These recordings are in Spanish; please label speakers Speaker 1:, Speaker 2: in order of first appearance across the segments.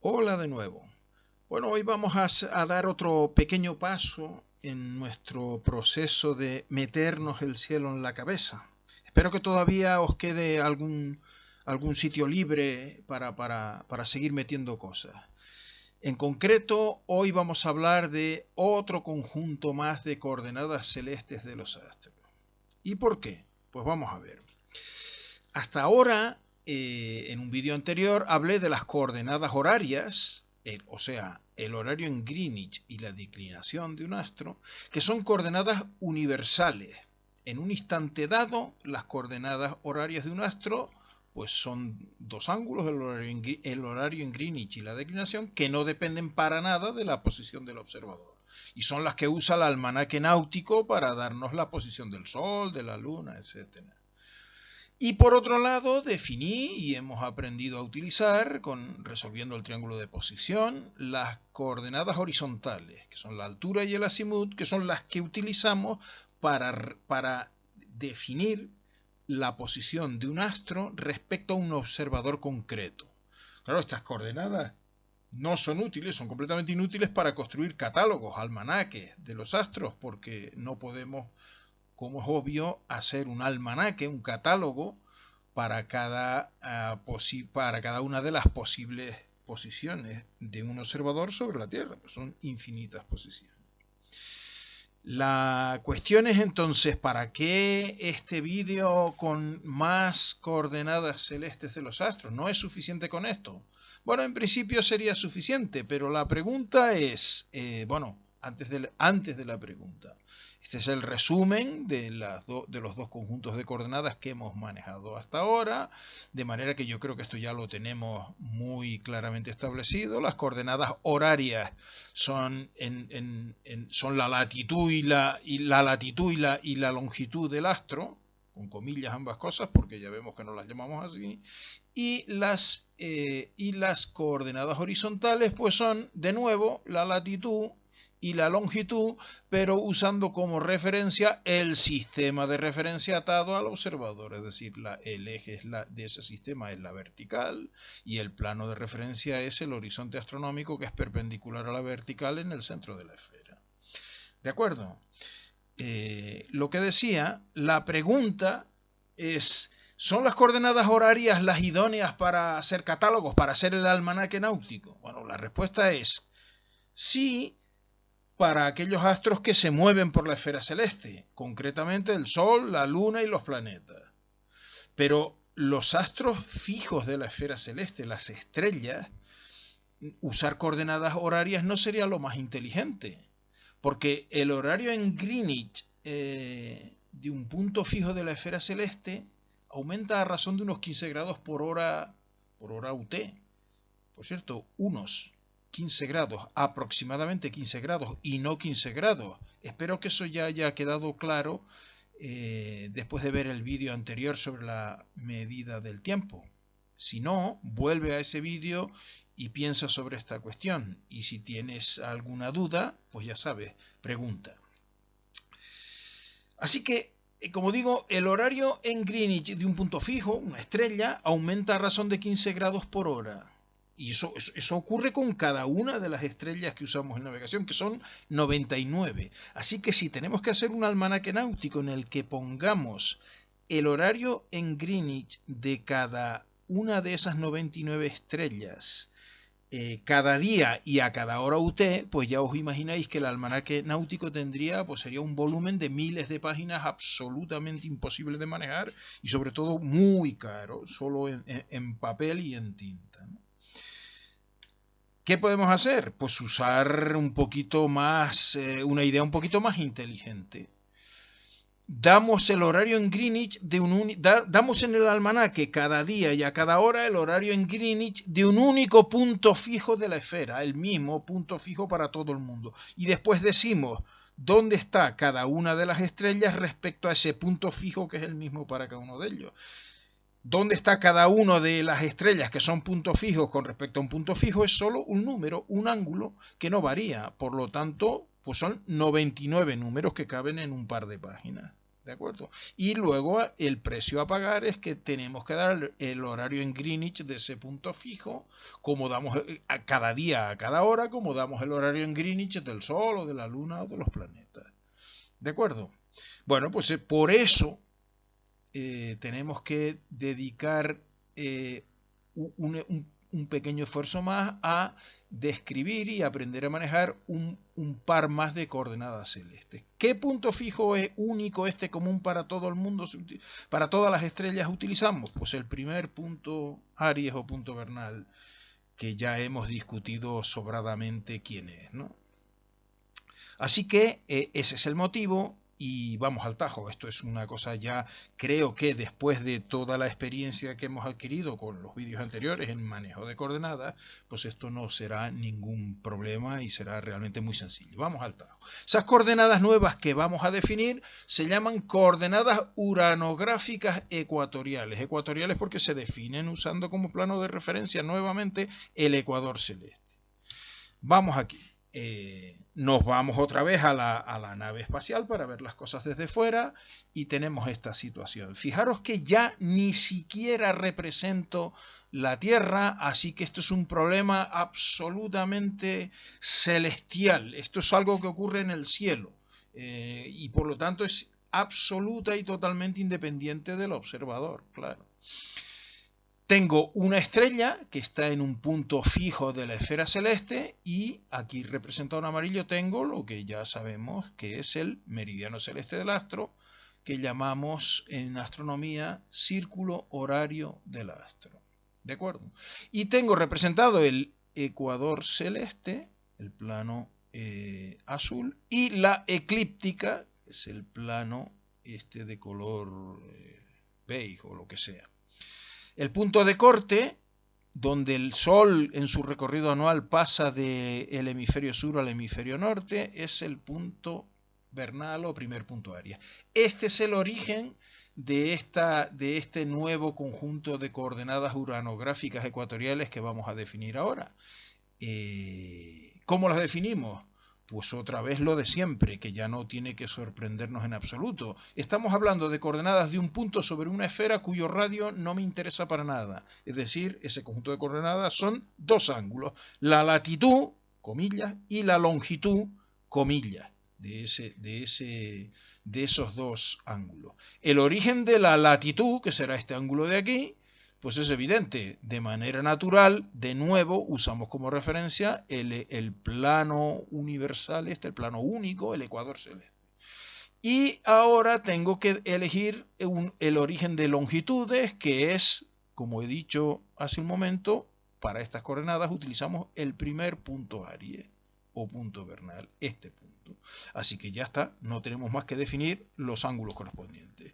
Speaker 1: Hola de nuevo. Bueno, hoy vamos a dar otro pequeño paso en nuestro proceso de meternos el cielo en la cabeza. Espero que todavía os quede algún sitio libre para seguir metiendo cosas. En concreto, hoy vamos a hablar de otro conjunto más de coordenadas celestes de los astros. ¿Y por qué? Pues vamos a ver. Hasta ahora, en un vídeo anterior, hablé de las coordenadas horarias, o sea, el horario en Greenwich y la declinación de un astro, que son coordenadas universales. En un instante dado, las coordenadas horarias de un astro pues son dos ángulos, el horario en Greenwich y la declinación, que no dependen para nada de la posición del observador. Y son las que usa el almanaque náutico para darnos la posición del Sol, de la Luna, etc. Y por otro lado, definí y hemos aprendido a utilizar, resolviendo el triángulo de posición, las coordenadas horizontales, que son la altura y el azimut, que son las que utilizamos para definir la posición de un astro respecto a un observador concreto. Claro, estas coordenadas no son útiles, son completamente inútiles para construir catálogos, almanaques de los astros, porque no podemos, como es obvio, hacer un almanaque, un catálogo para cada una de las posibles posiciones de un observador sobre la Tierra. Pues son infinitas posiciones. La cuestión es entonces, ¿para qué este vídeo con más coordenadas celestes de los astros? ¿No es suficiente con esto? Bueno, en principio sería suficiente, pero la pregunta es, antes de la pregunta, este es el resumen de los dos conjuntos de coordenadas que hemos manejado hasta ahora, de manera que yo creo que esto ya lo tenemos muy claramente establecido. Las coordenadas horarias son la latitud y la longitud del astro, con comillas ambas cosas, porque ya vemos que no las llamamos así. Y las coordenadas horizontales pues son, de nuevo, la latitud y la longitud, pero usando como referencia el sistema de referencia atado al observador, es decir, el eje de ese sistema es la vertical y el plano de referencia es el horizonte astronómico, que es perpendicular a la vertical en el centro de la esfera. ¿De acuerdo? Lo que decía, la pregunta es: ¿son las coordenadas horarias las idóneas para hacer catálogos, para hacer el almanaque náutico? Bueno, la respuesta es sí, para aquellos astros que se mueven por la esfera celeste, concretamente el Sol, la Luna y los planetas. Pero los astros fijos de la esfera celeste, las estrellas, usar coordenadas horarias no sería lo más inteligente, porque el horario en Greenwich de un punto fijo de la esfera celeste aumenta a razón de unos 15 grados por hora UT. Por cierto, unos 15 grados, aproximadamente 15 grados y no 15 grados. Espero que eso ya haya quedado claro después de ver el vídeo anterior sobre la medida del tiempo. Si no, vuelve a ese vídeo y piensa sobre esta cuestión. Y si tienes alguna duda, pues ya sabes, pregunta. Así que, como digo, el horario en Greenwich de un punto fijo, una estrella, aumenta a razón de 15 grados por hora. Y eso ocurre con cada una de las estrellas que usamos en navegación, que son 99. Así que si tenemos que hacer un almanaque náutico en el que pongamos el horario en Greenwich de cada una de esas 99 estrellas cada día y a cada hora UT, pues ya os imagináis que el almanaque náutico sería un volumen de miles de páginas absolutamente imposible de manejar y sobre todo muy caro, solo en papel y en tinta, ¿no? ¿Qué podemos hacer? Pues usar un poquito más, una idea un poquito más inteligente. Damos el horario en Greenwich damos en el almanaque cada día y a cada hora el horario en Greenwich de un único punto fijo de la esfera, el mismo punto fijo para todo el mundo. Y después decimos dónde está cada una de las estrellas respecto a ese punto fijo que es el mismo para cada uno de ellos. ¿Dónde está cada una de las estrellas que son puntos fijos con respecto a un punto fijo? Es solo un número, un ángulo que no varía. Por lo tanto, pues son 99 números que caben en un par de páginas. ¿De acuerdo? Y luego el precio a pagar es que tenemos que dar el horario en Greenwich de ese punto fijo, como damos a cada día, a cada hora, como damos el horario en Greenwich del Sol o de la Luna o de los planetas. ¿De acuerdo? Bueno, pues por eso tenemos que dedicar un pequeño esfuerzo más a describir y aprender a manejar un par más de coordenadas celestes. ¿Qué punto fijo es único, común para todo el mundo, para todas las estrellas utilizamos? Pues el primer punto Aries o punto vernal, que ya hemos discutido sobradamente quién es, ¿no? Así que ese es el motivo. Y vamos al tajo, esto es una cosa ya, creo que después de toda la experiencia que hemos adquirido con los vídeos anteriores en manejo de coordenadas, pues esto no será ningún problema y será realmente muy sencillo. Vamos al tajo. Esas coordenadas nuevas que vamos a definir se llaman coordenadas uranográficas ecuatoriales. Ecuatoriales porque se definen usando como plano de referencia nuevamente el ecuador celeste. Vamos aquí. Nos vamos otra vez a la nave espacial para ver las cosas desde fuera y tenemos esta situación. Fijaros que ya ni siquiera represento la Tierra, así que esto es un problema absolutamente celestial. Esto es algo que ocurre en el cielo y por lo tanto es absoluta y totalmente independiente del observador, claro. Tengo una estrella que está en un punto fijo de la esfera celeste y aquí representado en amarillo tengo lo que ya sabemos que es el meridiano celeste del astro, que llamamos en astronomía círculo horario del astro. ¿De acuerdo? Y tengo representado el ecuador celeste, el plano azul, y la eclíptica, que es el plano de color beige o lo que sea. El punto de corte, donde el Sol en su recorrido anual pasa del hemisferio sur al hemisferio norte, es el punto vernal o primer punto Aries. Este es el origen de este nuevo conjunto de coordenadas uranográficas ecuatoriales que vamos a definir ahora. ¿Cómo las definimos? Pues otra vez lo de siempre, que ya no tiene que sorprendernos en absoluto. Estamos hablando de coordenadas de un punto sobre una esfera cuyo radio no me interesa para nada. Es decir, ese conjunto de coordenadas son dos ángulos. La latitud, comillas, y la longitud, comillas, de esos dos ángulos. El origen de la latitud, que será este ángulo de aquí, pues es evidente, de manera natural, de nuevo usamos como referencia el plano universal, el plano único, el ecuador celeste. Y ahora tengo que elegir el origen de longitudes, que es, como he dicho hace un momento, para estas coordenadas utilizamos el primer punto Aries o punto vernal, este punto. Así que ya está, no tenemos más que definir los ángulos correspondientes.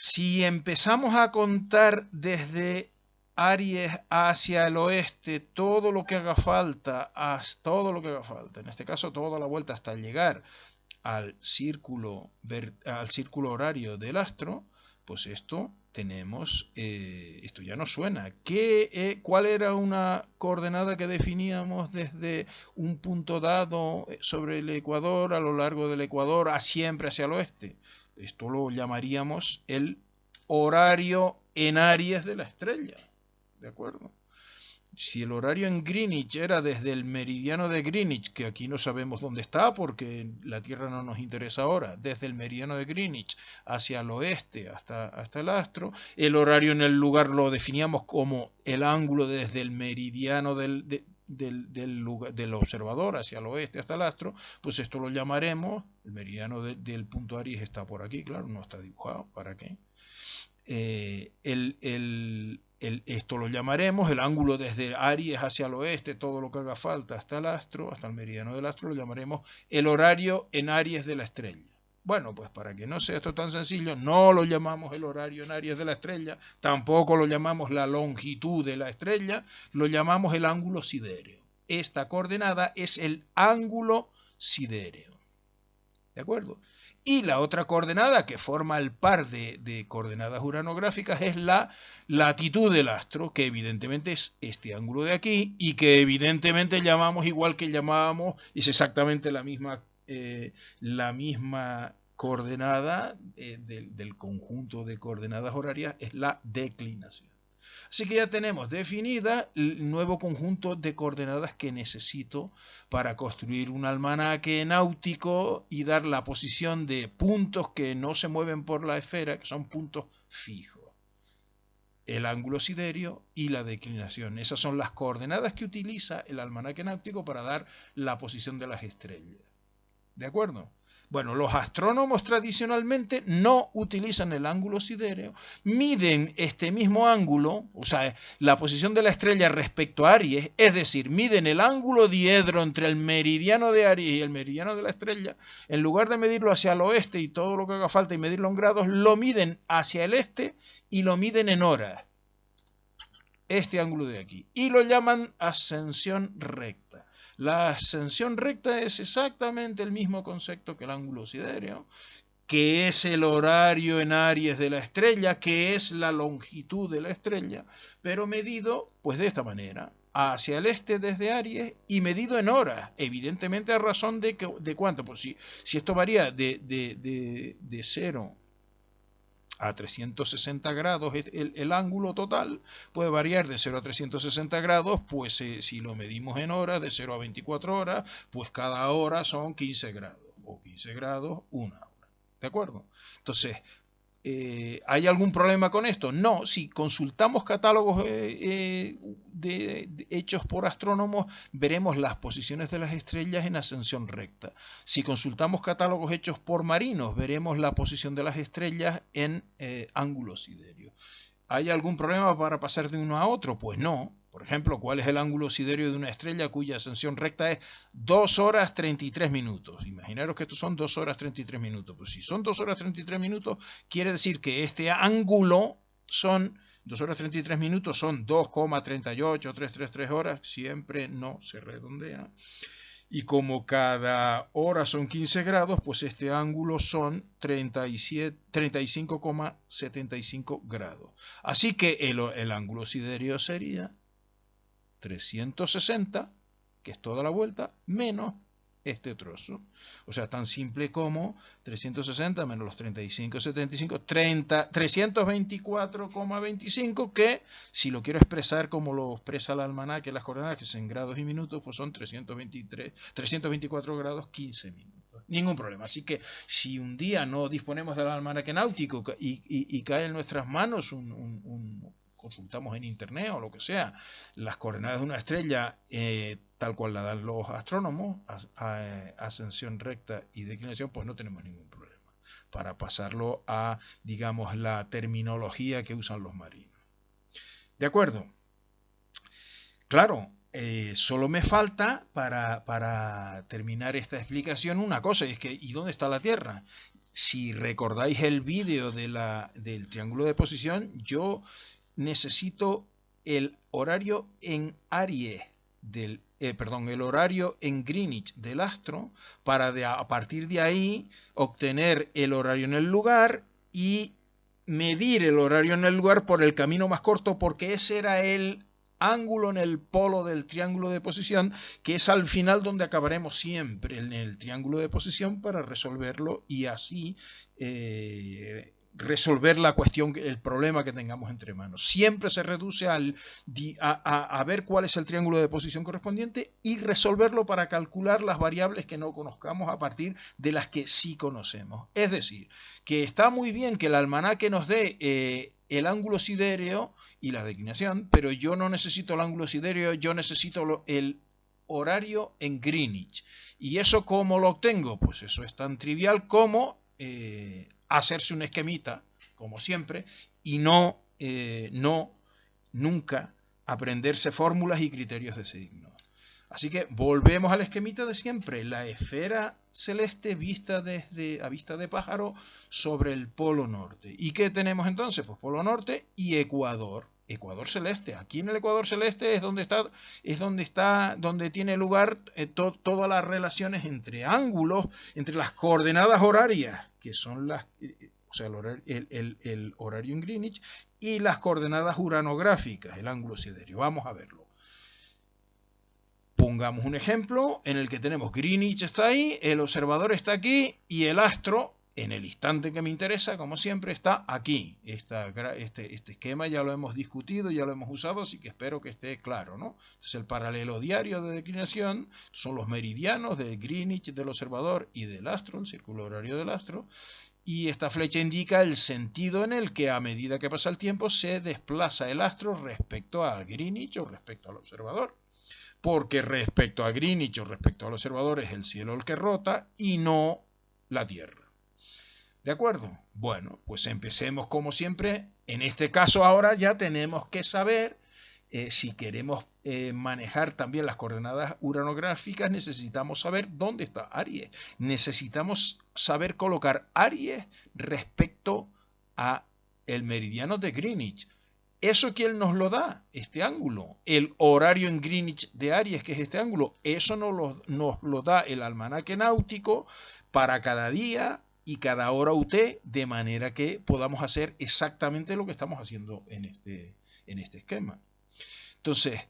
Speaker 1: Si empezamos a contar desde Aries hacia el oeste todo lo que haga falta, en este caso toda la vuelta hasta llegar al círculo horario del astro, pues esto tenemos, esto ya nos suena. ¿Cuál era una coordenada que definíamos desde un punto dado sobre el ecuador, a lo largo del ecuador, siempre hacia el oeste? Esto lo llamaríamos el horario en Aries de la estrella, ¿de acuerdo? Si el horario en Greenwich era desde el meridiano de Greenwich, que aquí no sabemos dónde está porque la Tierra no nos interesa ahora, desde el meridiano de Greenwich hacia el oeste hasta el astro, el horario en el lugar lo definíamos como el ángulo desde el meridiano del observador hacia el oeste hasta el astro, pues esto lo llamaremos, el meridiano del punto Aries está por aquí, claro, no está dibujado, ¿para qué? Esto lo llamaremos el ángulo desde Aries hacia el oeste, todo lo que haga falta hasta el astro, hasta el meridiano del astro, lo llamaremos el horario en Aries de la estrella. Bueno, pues para que no sea esto tan sencillo, no lo llamamos el horario en Aries de la estrella, tampoco lo llamamos la longitud de la estrella, lo llamamos el ángulo sidéreo. Esta coordenada es el ángulo sidéreo. ¿De acuerdo? Y la otra coordenada que forma el par de coordenadas uranográficas es la latitud del astro, que evidentemente es este ángulo de aquí y que evidentemente llamamos igual que llamábamos, es exactamente la misma coordenada del conjunto de coordenadas horarias es la declinación. Así que ya tenemos definida el nuevo conjunto de coordenadas que necesito para construir un almanaque náutico y dar la posición de puntos que no se mueven por la esfera, que son puntos fijos. El ángulo siderio y la declinación. Esas son las coordenadas que utiliza el almanaque náutico para dar la posición de las estrellas. ¿De acuerdo? Bueno, los astrónomos tradicionalmente no utilizan el ángulo sidereo, miden este mismo ángulo, o sea, la posición de la estrella respecto a Aries, es decir, miden el ángulo diedro entre el meridiano de Aries y el meridiano de la estrella, en lugar de medirlo hacia el oeste y todo lo que haga falta y medirlo en grados, lo miden hacia el este y lo miden en horas, este ángulo de aquí, y lo llaman ascensión recta. La ascensión recta es exactamente el mismo concepto que el ángulo sidereo, que es el horario en Aries de la estrella, que es la longitud de la estrella, pero medido pues de esta manera, hacia el este desde Aries y medido en horas, evidentemente a razón de cuánto, pues si esto varía de 0 a 360 grados, el ángulo total puede variar de 0 a 360 grados, pues si lo medimos en horas, de 0 a 24 horas, pues cada hora son 15 grados, o 15 grados, una hora. ¿De acuerdo? Entonces, ¿hay algún problema con esto? No, si consultamos catálogos hechos por astrónomos, veremos las posiciones de las estrellas en ascensión recta. Si consultamos catálogos hechos por marinos, veremos la posición de las estrellas en ángulo siderio. ¿Hay algún problema para pasar de uno a otro? Pues no. Por ejemplo, ¿cuál es el ángulo siderio de una estrella cuya ascensión recta es 2 horas 33 minutos? Imaginaros que estos son 2 horas 33 minutos. Pues si son 2 horas 33 minutos, quiere decir que este ángulo son 2 horas 33 minutos, son 2,38333 horas, siempre no se redondea. Y como cada hora son 15 grados, pues este ángulo son 35,75 grados. Así que el ángulo siderio sería 360, que es toda la vuelta, menos este trozo. O sea, tan simple como 360 menos los 35,75, 324,25, que si lo quiero expresar como lo expresa el almanaque, las coordenadas, que son en grados y minutos, pues son 324 grados 15 minutos. Ningún problema. Así que si un día no disponemos del almanaque náutico y cae en nuestras manos consultamos en internet o lo que sea, las coordenadas de una estrella tal cual la dan los astrónomos, ascensión recta y declinación, pues no tenemos ningún problema para pasarlo a, digamos, la terminología que usan los marinos. ¿De acuerdo? Claro, solo me falta para terminar esta explicación una cosa, y es que ¿y dónde está la Tierra? Si recordáis el vídeo del triángulo de posición, yo necesito el horario en Aries el horario en Greenwich del astro para a partir de ahí obtener el horario en el lugar y medir el horario en el lugar por el camino más corto, porque ese era el ángulo en el polo del triángulo de posición, que es al final donde acabaremos siempre, en el triángulo de posición, para resolverlo y así resolver la cuestión, el problema que tengamos entre manos. Siempre se reduce a ver cuál es el triángulo de posición correspondiente y resolverlo para calcular las variables que no conozcamos a partir de las que sí conocemos. Es decir, que está muy bien que el almanaque nos dé el ángulo sidereo y la declinación, pero yo no necesito el ángulo sidereo, yo necesito el horario en Greenwich. ¿Y eso cómo lo obtengo? Pues eso es tan trivial como hacerse un esquemita, como siempre, y nunca aprenderse fórmulas y criterios de signos. Así que volvemos al esquemita de siempre, la esfera celeste vista a vista de pájaro sobre el polo norte. ¿Y qué tenemos entonces? Pues polo norte y ecuador. Ecuador celeste. Aquí en el ecuador celeste es donde tiene lugar todas las relaciones entre ángulos, entre las coordenadas horarias, que son o sea, el horario en Greenwich, y las coordenadas uranográficas, el ángulo siderio. Vamos a verlo. Pongamos un ejemplo en el que tenemos Greenwich está ahí, el observador está aquí y el astro en el instante que me interesa, como siempre, está aquí. Este esquema ya lo hemos discutido, ya lo hemos usado, así que espero que esté claro, ¿no? Entonces el paralelo diario de declinación son los meridianos de Greenwich del observador y del astro, el círculo horario del astro, y esta flecha indica el sentido en el que a medida que pasa el tiempo se desplaza el astro respecto a Greenwich o respecto al observador. Porque respecto a Greenwich o respecto al observador es el cielo el que rota y no la Tierra. ¿De acuerdo? Bueno, pues empecemos como siempre. En este caso ahora ya tenemos que saber, si queremos manejar también las coordenadas uranográficas, necesitamos saber dónde está Aries. Necesitamos saber colocar Aries respecto a el meridiano de Greenwich. ¿Eso quién nos lo da? Este ángulo. El horario en Greenwich de Aries, que es este ángulo, eso nos lo da el almanaque náutico para cada día y cada hora UT, de manera que podamos hacer exactamente lo que estamos haciendo en este esquema. Entonces,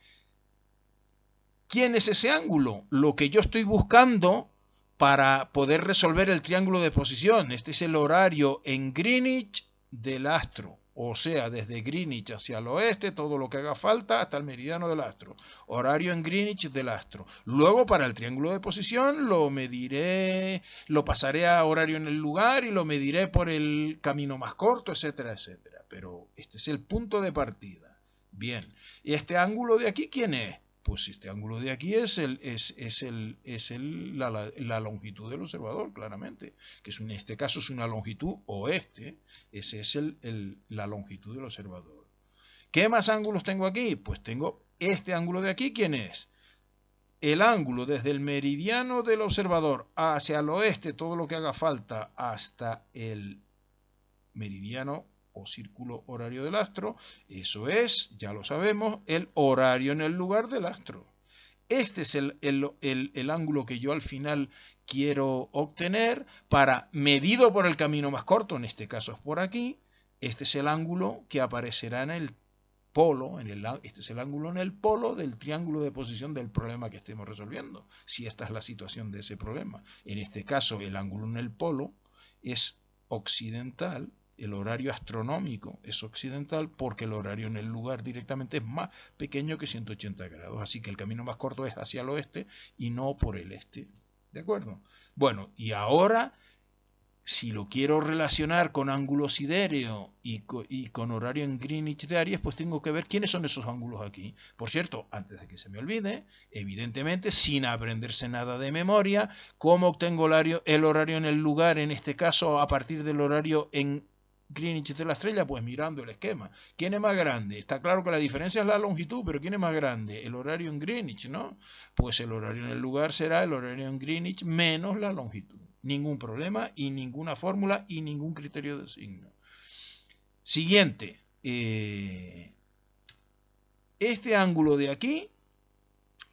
Speaker 1: ¿quién es ese ángulo? Lo que yo estoy buscando para poder resolver el triángulo de posición. Este es el horario en Greenwich del astro. O sea, desde Greenwich hacia el oeste, todo lo que haga falta hasta el meridiano del astro. Horario en Greenwich del astro. Luego, para el triángulo de posición, lo mediré, lo pasaré a horario en el lugar y lo mediré por el camino más corto, etcétera, etcétera. Pero este es el punto de partida. Bien, ¿y este ángulo de aquí quién es? Pues este ángulo de aquí es la longitud del observador, claramente, que en este caso es una longitud oeste. Ese es la longitud del observador. ¿Qué más ángulos tengo aquí? Pues tengo este ángulo de aquí, ¿quién es? El ángulo desde el meridiano del observador hacia el oeste, todo lo que haga falta, hasta el meridiano o círculo horario del astro. Eso es, ya lo sabemos, el horario en el lugar del astro. Este es el ángulo que yo al final quiero obtener para, medido por el camino más corto, en este caso es por aquí. Este es el ángulo que aparecerá en el polo, este es el ángulo en el polo del triángulo de posición del problema que estemos resolviendo, si esta es la situación de ese problema. En este caso, el ángulo en el polo es occidental. El horario astronómico es occidental porque el horario en el lugar directamente es más pequeño que 180 grados. Así que el camino más corto es hacia el oeste y no por el este. ¿De acuerdo? Bueno, y ahora, si lo quiero relacionar con ángulo sidéreo y con horario en Greenwich de Aries, pues tengo que ver quiénes son esos ángulos aquí. Por cierto, antes de que se me olvide, evidentemente, sin aprenderse nada de memoria, ¿cómo obtengo el horario en el lugar, en este caso, a partir del horario en Greenwich de la estrella? Pues mirando el esquema. ¿Quién es más grande? Está claro que la diferencia es la longitud, pero ¿quién es más grande? El horario en Greenwich, ¿no? Pues el horario en el lugar será el horario en Greenwich menos la longitud. Ningún problema y ninguna fórmula y ningún criterio de signo. Siguiente. Este ángulo de aquí,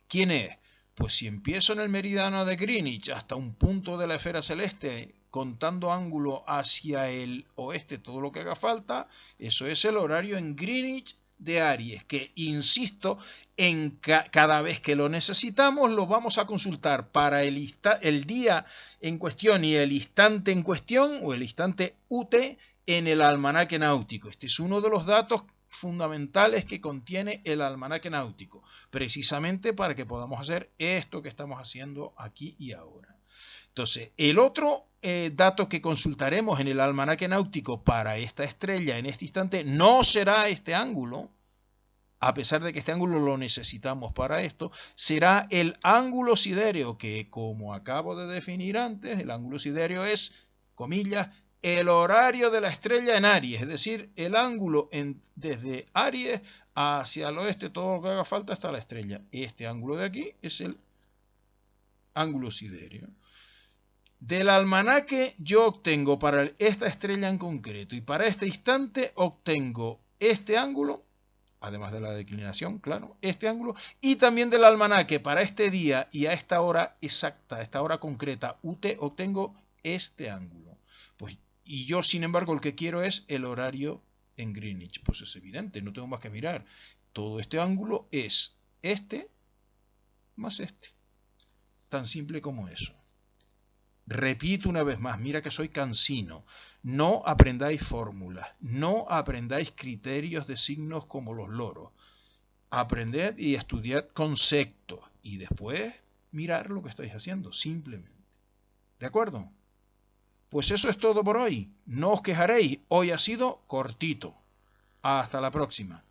Speaker 1: ¿quién es? Pues si empiezo en el meridiano de Greenwich hasta un punto de la esfera celeste, contando ángulo hacia el oeste, todo lo que haga falta, eso es el horario en Greenwich de Aries, que insisto, en cada vez que lo necesitamos lo vamos a consultar para el día en cuestión y el instante en cuestión, o el instante UT, en el almanaque náutico. Este es uno de los datos fundamentales que contiene el almanaque náutico, precisamente para que podamos hacer esto que estamos haciendo aquí y ahora. Entonces, el otro dato que consultaremos en el almanaque náutico para esta estrella en este instante no será este ángulo, a pesar de que este ángulo lo necesitamos para esto, será el ángulo sidéreo, que como acabo de definir antes, el ángulo sidéreo es, comillas, el horario de la estrella en Aries, es decir, el ángulo desde Aries hacia el oeste, todo lo que haga falta hasta la estrella. Este ángulo de aquí es el ángulo sidéreo. Del almanaque yo obtengo para esta estrella en concreto y para este instante obtengo este ángulo, además de la declinación, claro, este ángulo, y también del almanaque para este día y a esta hora exacta, a esta hora concreta, UT, obtengo este ángulo. Pues, y yo, sin embargo, el que quiero es el horario en Greenwich. Pues es evidente, no tengo más que mirar. Todo este ángulo es este más este. Tan simple como eso.
Speaker 2: Repito una vez más, mira que soy cansino. No aprendáis fórmulas, no aprendáis criterios de signos como los loros. Aprended y estudiad conceptos y después mirar lo que estáis haciendo, simplemente. ¿De acuerdo? Pues eso es todo por hoy. No os quejaréis, hoy ha sido cortito. Hasta la próxima.